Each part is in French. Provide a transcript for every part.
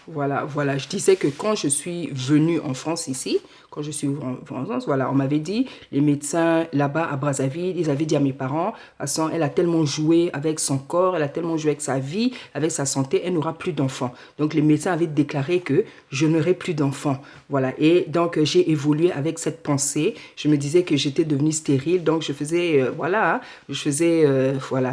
Voilà. Je disais que quand je suis venue en France ici, quand je suis en France, voilà, on m'avait dit, les médecins là-bas à Brazzaville, ils avaient dit à mes parents, elle a tellement joué avec son corps, elle a tellement joué avec sa vie, avec sa santé, elle n'aura plus d'enfants. Donc les médecins avaient déclaré que je n'aurais plus d'enfants. Voilà. Et donc j'ai évolué avec cette pensée. Je me disais que j'étais devenue stérile, donc je faisais, voilà,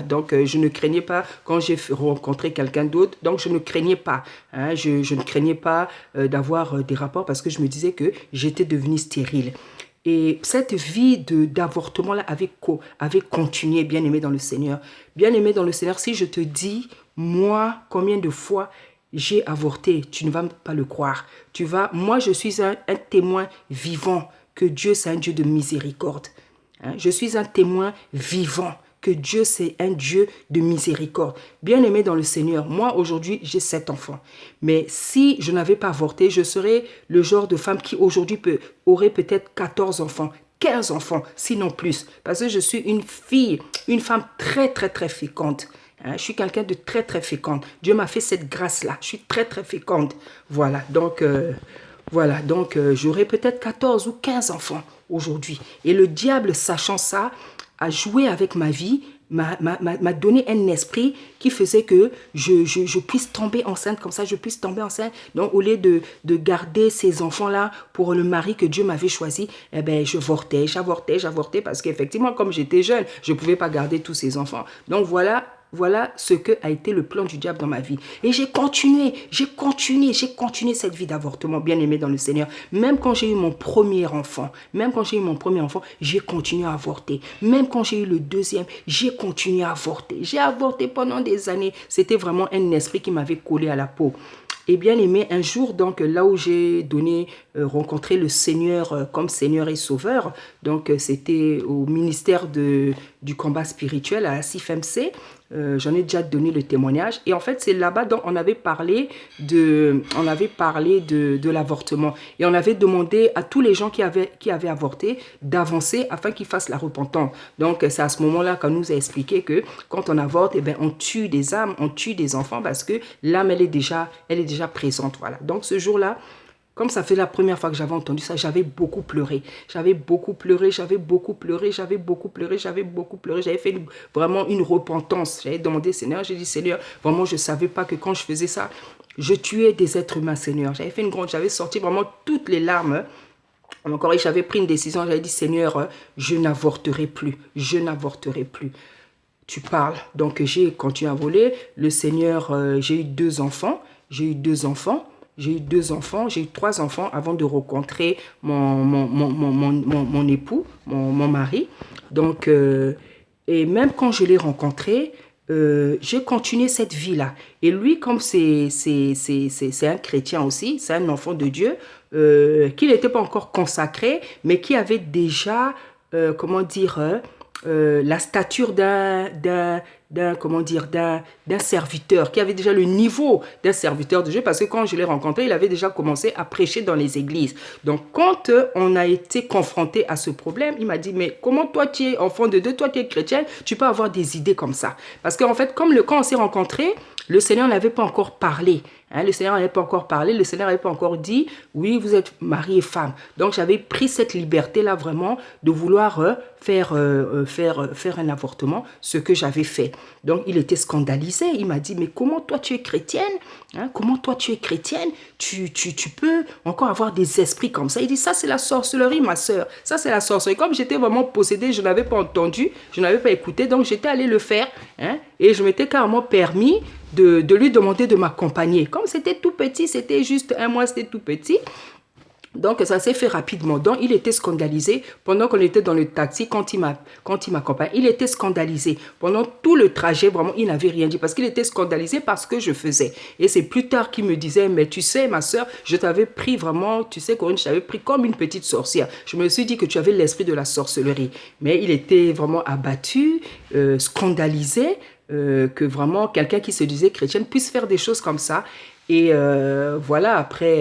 donc je ne craignais pas quand j'ai rencontré quelqu'un d'autre, donc je ne craignais pas. Hein, je ne craignais pas d'avoir des rapports parce que je me disais que j'étais devenue stérile. Et cette vie d'avortement là avait continué, bien aimé dans le Seigneur. Bien aimé dans le Seigneur, si je te dis, moi, combien de fois j'ai avorté, tu ne vas pas le croire. Moi, je suis un témoin vivant que Dieu, c'est un Dieu de miséricorde. Hein, je suis un témoin vivant que Dieu, c'est un Dieu de miséricorde. Bien aimé dans le Seigneur, moi, aujourd'hui, j'ai 7 enfants. Mais si je n'avais pas avorté, je serais le genre de femme qui, aujourd'hui, aurait peut-être 14 enfants, 15 enfants, sinon plus. Parce que je suis une femme très, très, très féconde. Hein, je suis quelqu'un de très, très féconde. Dieu m'a fait cette grâce-là. Je suis très, très féconde. Voilà, donc j'aurais peut-être 14 ou 15 enfants aujourd'hui. Et le diable, sachant ça, a joué avec ma vie, m'a donné un esprit qui faisait que je puisse tomber enceinte comme ça, je puisse tomber enceinte. Donc, au lieu de garder ces enfants-là pour le mari que Dieu m'avait choisi, eh ben, j'avortais parce qu'effectivement, comme j'étais jeune, je ne pouvais pas garder tous ces enfants. Donc, voilà ce que a été le plan du diable dans ma vie. Et j'ai continué cette vie d'avortement, bien aimé dans le Seigneur. Même quand j'ai eu mon premier enfant, j'ai continué à avorter. Même quand j'ai eu le deuxième, j'ai continué à avorter. J'ai avorté pendant des années. C'était vraiment un esprit qui m'avait collé à la peau. Et bien aimé, un jour, donc là où j'ai rencontré le Seigneur comme Seigneur et Sauveur, donc c'était au ministère du combat spirituel à CIFMC. J'en ai déjà donné le témoignage. Et en fait, c'est là-bas dont on avait parlé de l'avortement. Et on avait demandé à tous les gens qui avaient avorté d'avancer afin qu'ils fassent la repentance. Donc, c'est à ce moment-là qu'on nous a expliqué que quand on avorte, eh bien, on tue des âmes, on tue des enfants parce que l'âme, elle est déjà présente. Voilà. Donc, ce jour-là, comme ça fait la première fois que j'avais entendu ça, j'avais beaucoup pleuré. J'avais fait vraiment une repentance. J'avais demandé, Seigneur, j'ai dit, Seigneur, vraiment, je ne savais pas que quand je faisais ça, je tuais des êtres humains, Seigneur. J'avais sorti vraiment toutes les larmes. Encore, j'avais pris une décision, j'avais dit, Seigneur, je n'avorterai plus. Tu parles. Donc, j'ai continué à voler. Le Seigneur, j'ai eu 2 enfants. J'ai eu 3 enfants avant de rencontrer mon époux, mon mari. Donc, et même quand je l'ai rencontré, j'ai continué cette vie-là. Et lui, comme c'est un chrétien aussi, c'est un enfant de Dieu, qui n'était pas encore consacré, mais qui avait déjà, la stature d'un serviteur, qui avait déjà le niveau d'un serviteur de Dieu, parce que quand je l'ai rencontré, il avait déjà commencé à prêcher dans les églises. Donc, quand on a été confronté à ce problème, il m'a dit, mais comment toi, tu es enfant de Dieu, toi, tu es chrétien, tu peux avoir des idées comme ça. Parce qu'en fait, quand on s'est rencontrés, le Seigneur n'avait pas encore parlé. Hein, le Seigneur n'avait pas encore parlé, le Seigneur n'avait pas encore dit, oui, vous êtes mari et femme. Donc, j'avais pris cette liberté-là vraiment de vouloir faire un avortement, ce que j'avais fait. Donc, il était scandalisé. Il m'a dit, mais comment toi, tu es chrétienne? Hein, comment toi, tu es chrétienne? Tu peux encore avoir des esprits comme ça. Il dit, ça, c'est la sorcellerie, ma soeur. Ça, c'est la sorcellerie. Comme j'étais vraiment possédée, je n'avais pas entendu, je n'avais pas écouté. Donc, j'étais allée le faire. Hein, et je m'étais carrément permis de lui demander de m'accompagner. Comme c'était tout petit, c'était juste 1 mois, c'était tout petit. Donc, ça s'est fait rapidement. Donc, il était scandalisé pendant qu'on était dans le taxi, quand il m'accompagnait. Il était scandalisé. Pendant tout le trajet, vraiment, il n'avait rien dit parce qu'il était scandalisé par ce que je faisais. Et c'est plus tard qu'il me disait, mais tu sais, ma soeur, je t'avais pris vraiment, tu sais, Corinne, je t'avais pris comme une petite sorcière. Je me suis dit que tu avais l'esprit de la sorcellerie. Mais il était vraiment abattu, scandalisé, que vraiment quelqu'un qui se disait chrétienne puisse faire des choses comme ça. Et voilà, après...